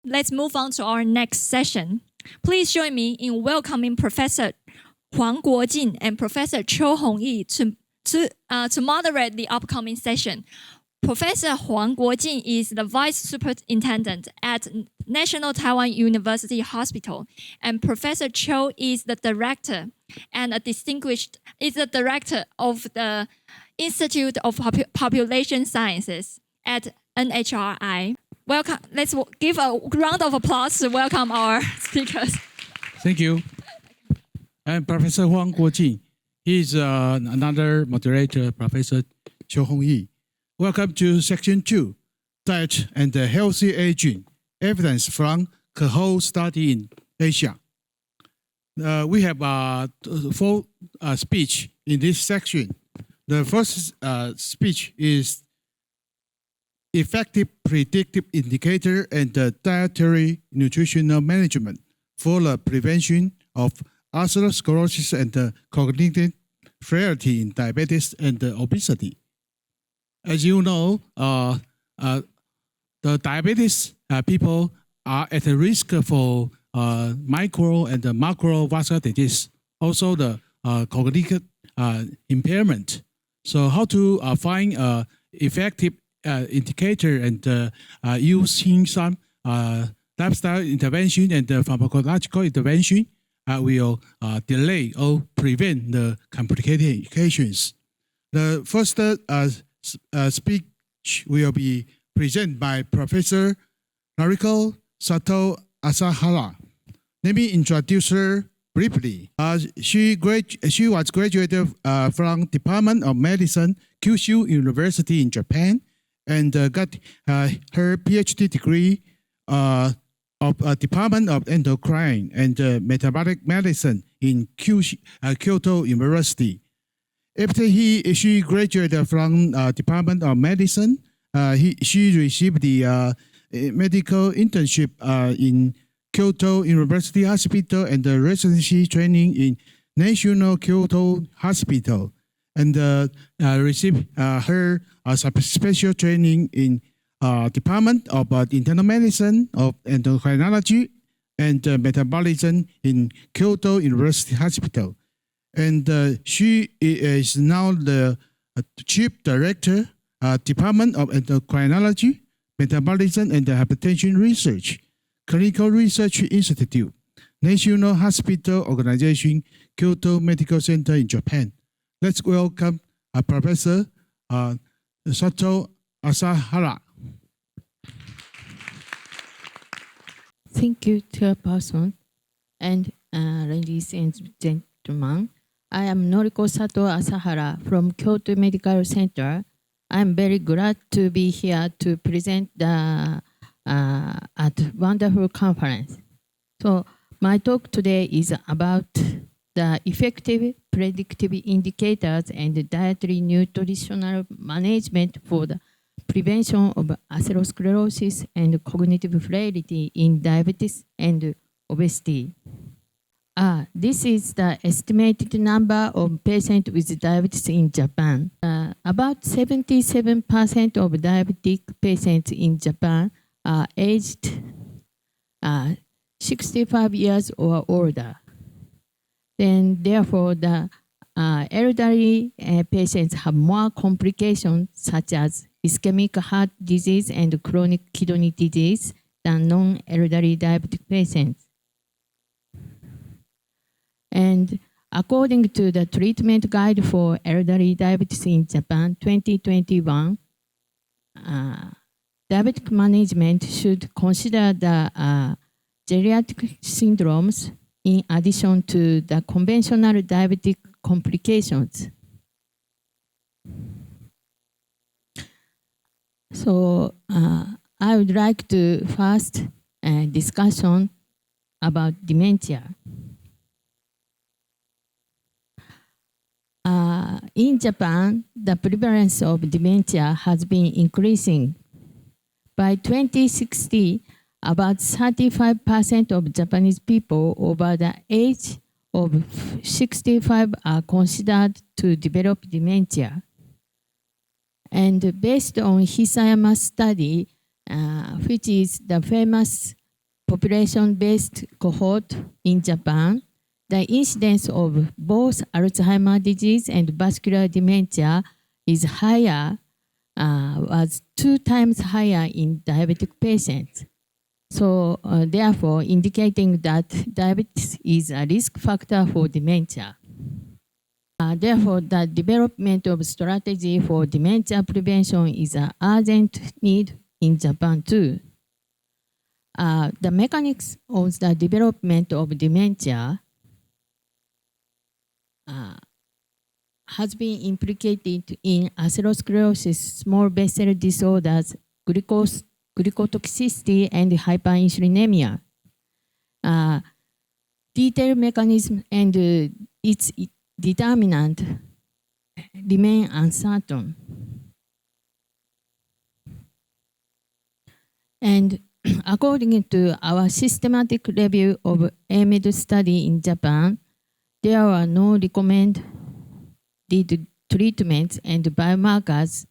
let's move on to our next session. Please join me in welcoming Professor Huang Guojin and Professor Cho Hongyi to moderate the upcoming session. Professor Huang Guojin is the Vice Superintendent at National Taiwan University Hospital, and Professor Cho is the Director and is the Director of the Institute of Population Sciences at NHRI. Welcome. Let's give a round of applause to welcome our speakers. Thank you. I'm Professor Huang Guojin. He's another moderator, Professor Cho Hongyi. Welcome to Section 2, Diet and Healthy Aging, Evidence from Cohort Study in Asia. We have 4 speeches in this section. The first speech is Effective Predictive Indicator and Dietary Nutritional Management for the Prevention of Atherosclerosis and Cognitive Frailty in Diabetes and Obesity. As you know, the diabetes people are at a risk for micro and macrovascular disease, also the cognitive impairment. So how to find effective indicator and using some lifestyle intervention and pharmacological intervention will delay or prevent the complications. The first speech will be presented by Professor Noriko Satoh-Asahara. Let me introduce her briefly. She was graduated from Department of Medicine, Kyushu University in Japan, and got her PhD degree of Department of Endocrine and Metabolic Medicine in Kyoto University. After she graduated from Department of Medicine, she received the medical internship in Kyoto University Hospital and the residency training in National Kyoto Hospital, and received her special training in Department of Internal Medicine of Endocrinology and Metabolism in Kyoto University Hospital. And she is now the Chief Director, Department of Endocrinology, Metabolism and Hypertension Research, Clinical Research Institute, National Hospital Organization, Kyoto Medical Center in Japan. Let's welcome Professor Satoh-Asahara. Thank you, Chairperson, and ladies and gentlemen. I am Noriko Satoh-Asahara from Kyoto Medical Center. I'm very glad to be here to present the at wonderful conference. So my talk today is about the effective predictive indicators and dietary nutritional management for the prevention of atherosclerosis and cognitive frailty in diabetes and obesity. This is the estimated number of patients with diabetes in Japan. About 77% of diabetic patients in Japan are aged 65 years or older. Then, therefore, the elderly patients have more complications such as ischemic heart disease and chronic kidney disease than non-elderly diabetic patients. And according to the treatment guide for elderly diabetes in Japan, 2021, diabetic management should consider the geriatric syndromes in addition to the conventional diabetic complications. So I would like to first discussion about dementia. In Japan, the prevalence of dementia has been increasing. By 2060, about 35% of Japanese people over the age of 65 are considered to develop dementia. And based on Hisayama's study, which is the famous population-based cohort in Japan, the incidence of both Alzheimer's disease and vascular dementia is higher, was 2 times higher in diabetic patients. So therefore, indicating that diabetes is a risk factor for dementia. Therefore, the development of strategy for dementia prevention is an urgent need in Japan too. The mechanics of the development of dementia has been implicated in atherosclerosis, small vessel disorders, glycotoxicity, and hyperinsulinemia. Detailed mechanism and its determinant remain uncertain. And according to our systematic review of AMED study in Japan, there are no recommended treatments and biomarkers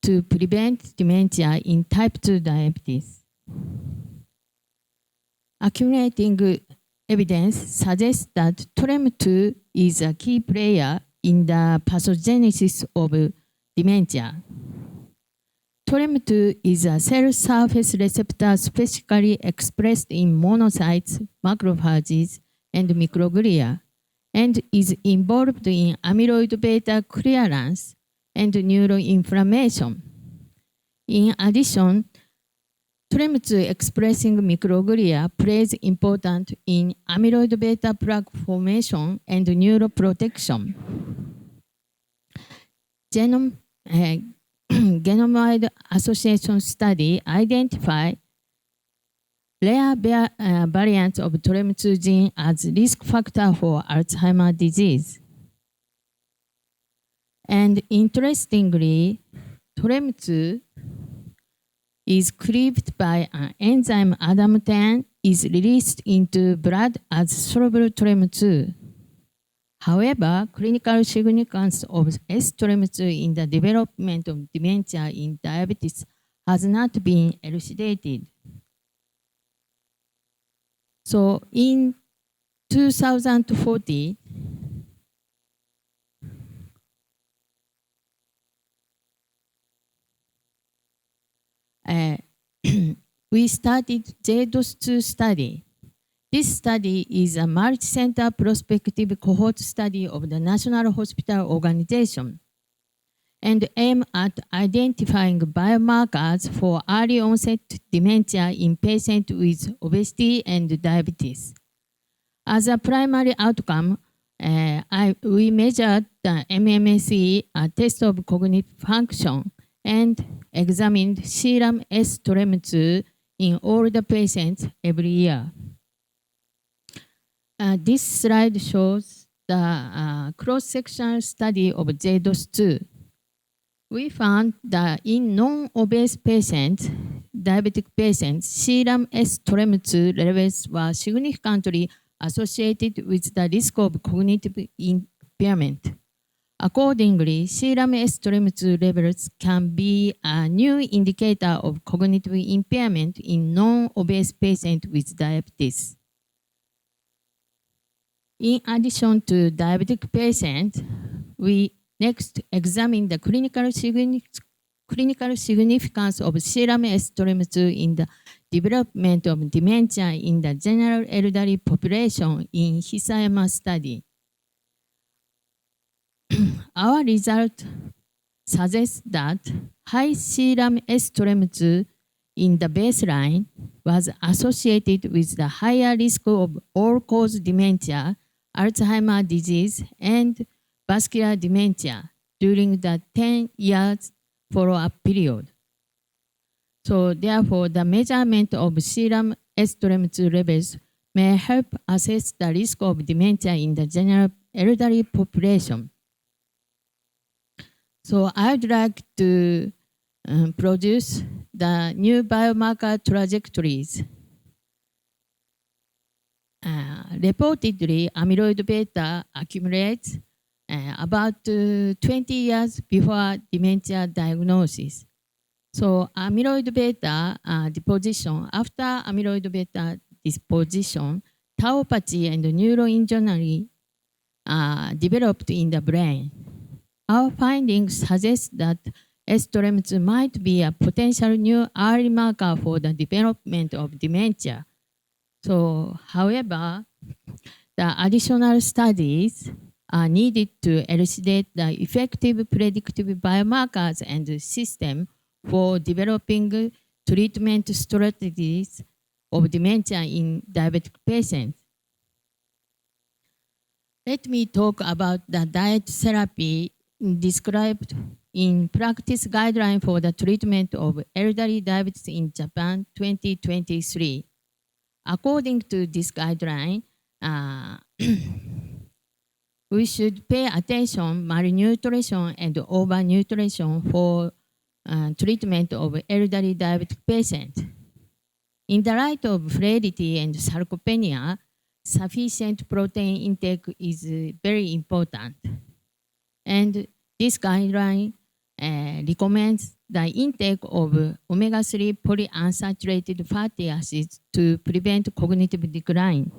to prevent dementia in type 2 diabetes. Accumulating evidence suggests that TREM2 is a key player in the pathogenesis of dementia. TREM2 is a cell surface receptor specifically expressed in monocytes, macrophages, and microglia, and is involved in amyloid beta clearance and neuroinflammation. In addition, TREM2 expressing microglia plays important in amyloid beta plaque formation and neuroprotection. Genome-wide association study identify rare variants of TREM2 gene as risk factor for Alzheimer's disease. And interestingly, TREM2 is cleaved by an enzyme ADAM10 is released into blood as soluble TREM2. However, clinical significance of S-TREM2 in the development of dementia in diabetes has not been elucidated. So in 2040, we started JDOS2 study. This study is a multi-center prospective cohort study of the National Hospital Organization and aim at identifying biomarkers for early onset dementia in patients with obesity and diabetes. As a primary outcome, we measured the MMSE, a test of cognitive function, and examined serum S-TREM2 in all the patients every year. This slide shows the cross-sectional study of JDOS2. We found that in non-obese patients, diabetic patients, serum S-TREM2 levels were significantly associated with the risk of cognitive impairment. Accordingly, serum S-TREM2 levels can be a new indicator of cognitive impairment in non-obese patients with diabetes. In addition to diabetic patients, we next examine the clinical significance of serum S-TREM2 in the development of dementia in the general elderly population in Hisayama study. Our result suggests that high serum S-TREM2 in the baseline was associated with the higher risk of all-cause dementia, Alzheimer's disease, and vascular dementia during the 10 years follow-up period. So therefore, the measurement of serum S-TREM2 levels may help assess the risk of dementia in the general elderly population. So I'd like to produce the new biomarker trajectories. Reportedly, amyloid beta accumulates about 20 years before dementia diagnosis. So amyloid beta deposition, after amyloid beta deposition, tauopathy and neuroinjury developed in the brain. Our findings suggest that S-TREM2 might be a potential new early marker for the development of dementia. So, however, the additional studies are needed to elucidate the effective predictive biomarkers and system for developing treatment strategies of dementia in diabetic patients. Let me talk about the diet therapy described in Practice Guideline for the Treatment of Elderly Diabetes in Japan 2023. According to this guideline, we should pay attention malnutrition and overnutrition for treatment of elderly diabetic patients. In the light of frailty and sarcopenia, sufficient protein intake is very important. And this guideline recommends the intake of omega-3 polyunsaturated fatty acids to prevent cognitive decline.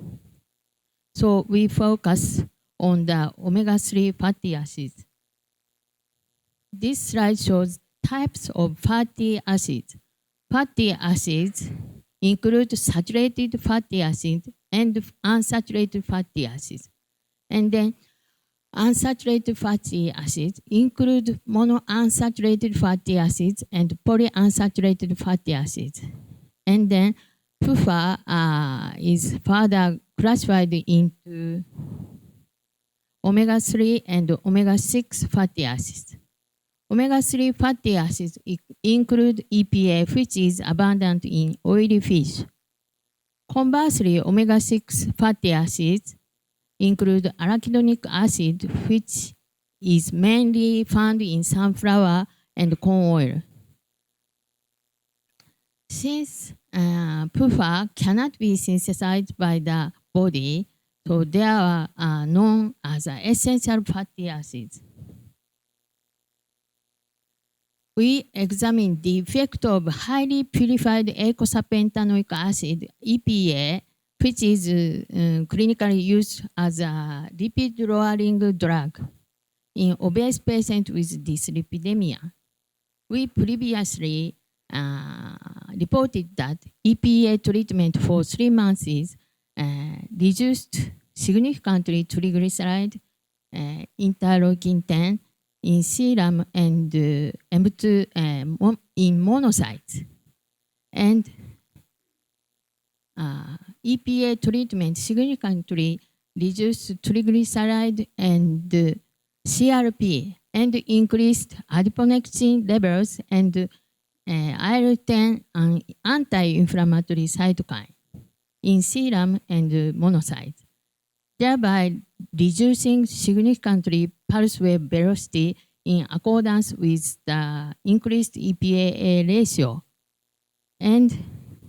So we focus on the omega-3 fatty acids. This slide shows types of fatty acids. Fatty acids include saturated fatty acids and unsaturated fatty acids. And then unsaturated fatty acids include monounsaturated fatty acids and polyunsaturated fatty acids. And then PUFA is further classified into omega-3 and omega-6 fatty acids. Omega-3 fatty acids include EPA, which is abundant in oily fish. Conversely, omega-6 fatty acids include arachidonic acid, which is mainly found in sunflower and corn oil. Since PUFA cannot be synthesized by the body, so they are known as essential fatty acids. We examine the effect of highly purified eicosapentaenoic acid, EPA, which is clinically used as a lipid-lowering drug in obese patients with dyslipidemia. We previously reported that EPA treatment for 3 months reduced significantly triglyceride, interleukin-10 in serum and M2 in monocytes. And EPA treatment significantly reduced triglyceride and CRP and increased adiponectin levels and IL-10 anti-inflammatory cytokine in serum and monocytes, thereby reducing significantly pulse wave velocity in accordance with the increased EPA ratio. And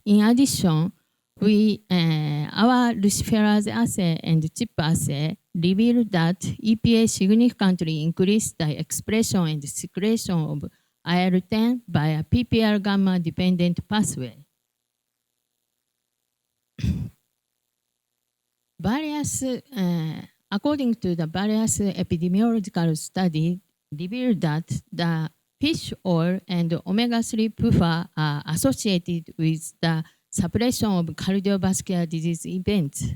in addition, our luciferase assay and CHIP assay revealed that EPA significantly increased the expression and secretion of IL-10 by a PPR gamma dependent pathway. According to the various epidemiological studies, revealed that the fish oil and omega-3 PUFA are associated with the suppression of cardiovascular disease events.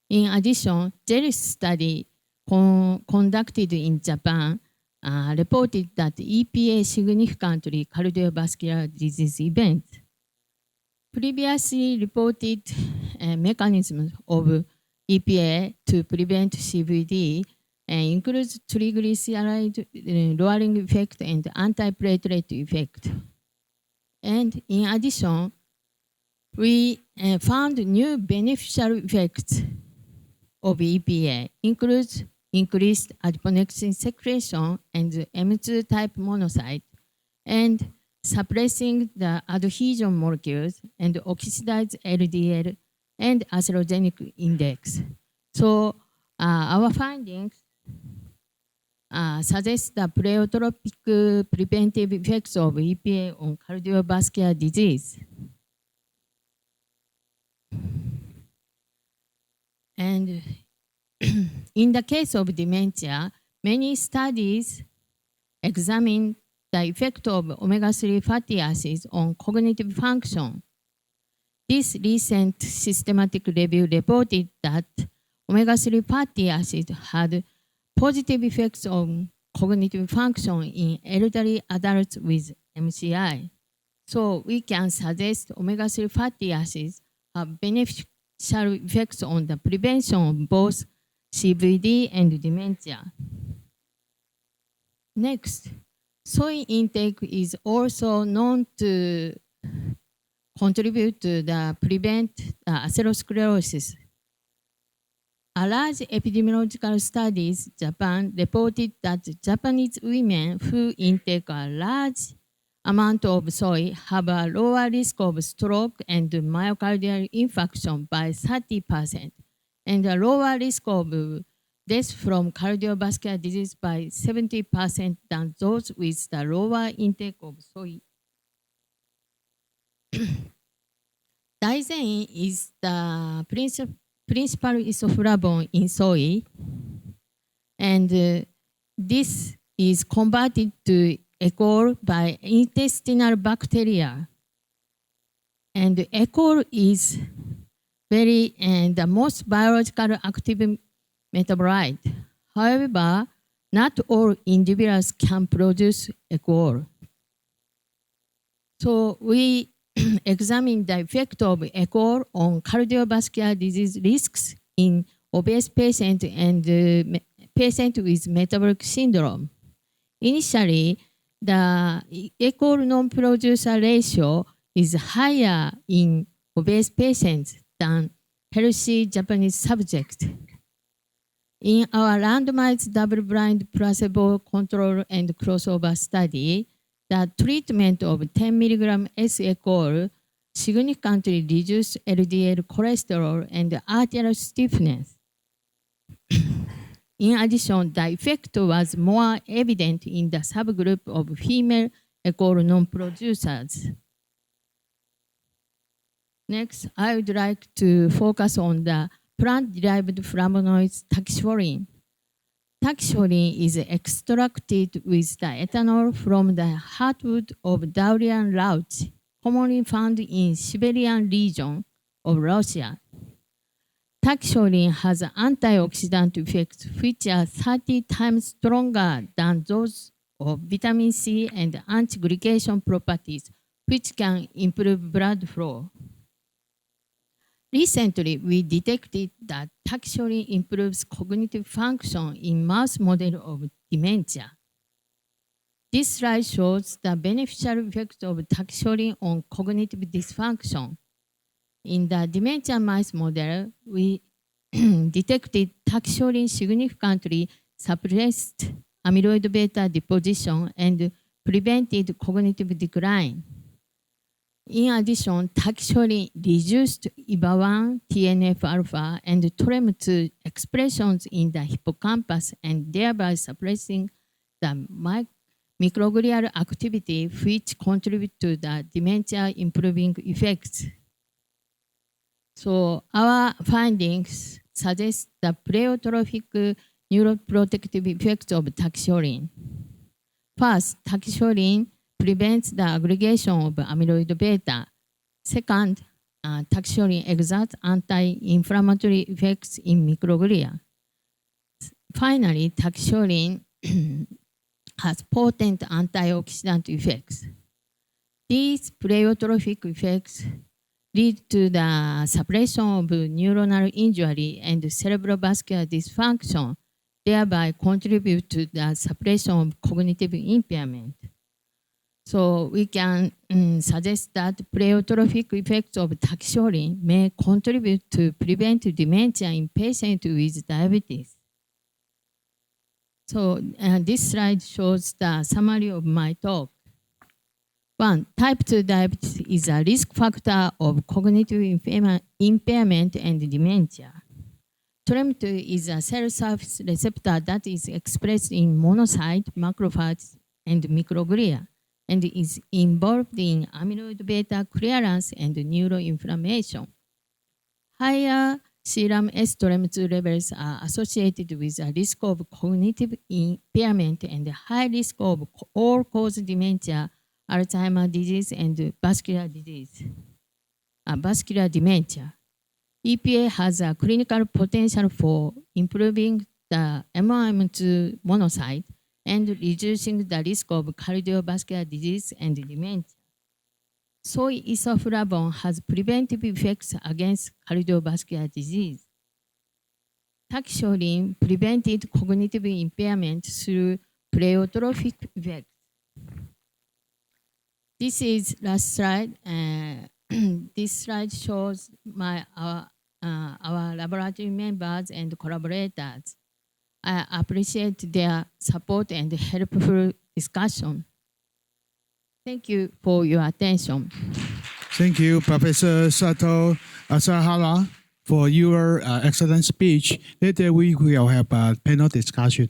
In addition, JELIS study conducted in Japan reported that EPA significantly cardiovascular disease events. Previously reported mechanisms of EPA to prevent CVD includes triglyceride lowering effect and antiplatelet effect. And in addition, we found new beneficial effects of EPA, includes increased adiponectin secretion and M2 type monocyte, and suppressing the adhesion molecules and oxidized LDL and atherogenic index. So our findings suggests the pleiotropic preventive effects of EPA on cardiovascular disease. And in the case of dementia, many studies examine the effect of omega-3 fatty acids on cognitive function. This recent systematic review reported that omega-3 fatty acids had positive effects on cognitive function in elderly adults with MCI. So we can suggest omega-3 fatty acids have beneficial effects on the prevention of both CVD and dementia. Next, soy intake is also known to contribute to the prevent atherosclerosis. A large epidemiological studies Japan reported that Japanese women who intake a large amount of soy have a lower risk of stroke and myocardial infarction by 30%, and a lower risk of death from cardiovascular disease by 70% than those with the lower intake of soy. Daisen is the principal isoflavone in soy, and this is converted to alcohol by intestinal bacteria. And alcohol is the most biologically active metabolite. However, not all individuals can produce alcohol. So we examine the effect of alcohol on cardiovascular disease risks in obese patients and patients with metabolic syndrome. Initially, the alcohol non-producer ratio is higher in obese patients than healthy Japanese subjects. In our randomized double-blind placebo-controlled and crossover study, the treatment of 10 mg S-alcohol significantly reduced LDL cholesterol and arterial stiffness. In addition, the effect was more evident in the subgroup of female alcohol non-producers. Next, I would like to focus on the plant-derived flavonoids tachycholine. Tachycholine is extracted with the ethanol from the heartwood of durian roots, commonly found in Siberian region of Russia. Tachycholine has antioxidant effects which are 30 times stronger than those of vitamin C and anti-glycation properties, which can improve blood flow. Recently, we detected that tachycholine improves cognitive function in mouse model of dementia. This slide shows the beneficial effect of tachycholine on cognitive dysfunction. In the dementia mice model, we detected tachycholine significantly suppressed amyloid beta deposition and prevented cognitive decline. In addition, tachycholine reduced IBA1, TNF-alpha, and TREM2 expressions in the hippocampus and thereby suppressing the microglial activity which contribute to the dementia improving effects. So our findings suggest the pleiotropic neuroprotective effects of tachycholine. First, tachycholine prevents the aggregation of amyloid beta. Second, tachycholine exerts anti-inflammatory effects in microglia. Finally, tachycholine has potent antioxidant effects. These pleiotropic effects lead to the suppression of neuronal injury and cerebrovascular dysfunction, thereby contribute to the suppression of cognitive impairment. So we can suggest that pleiotropic effects of tachycholine may contribute to prevent dementia in patients with diabetes. So this slide shows the summary of my talk. 1. Type 2 diabetes is a risk factor of cognitive impairment and dementia. TREM2 is a cell surface receptor that is expressed in monocyte, macrophages, and microglia, and is involved in amyloid beta clearance and neuroinflammation. Higher serum TREM2 levels are associated with a risk of cognitive impairment and high risk of all-cause dementia, Alzheimer's disease, and vascular dementia. EPA has a clinical potential for improving the MMM2 monocyte and reducing the risk of cardiovascular disease and dementia. Soy isoflavone has preventive effects against cardiovascular disease. Taxolin prevented cognitive impairment through pleiotropic effects. This is last slide. This slide shows our laboratory members and collaborators. I appreciate their support and helpful discussion. Thank you for your attention. Thank you, Professor Satoh-Asahara, for your excellent speech. Later we will have a panel discussion.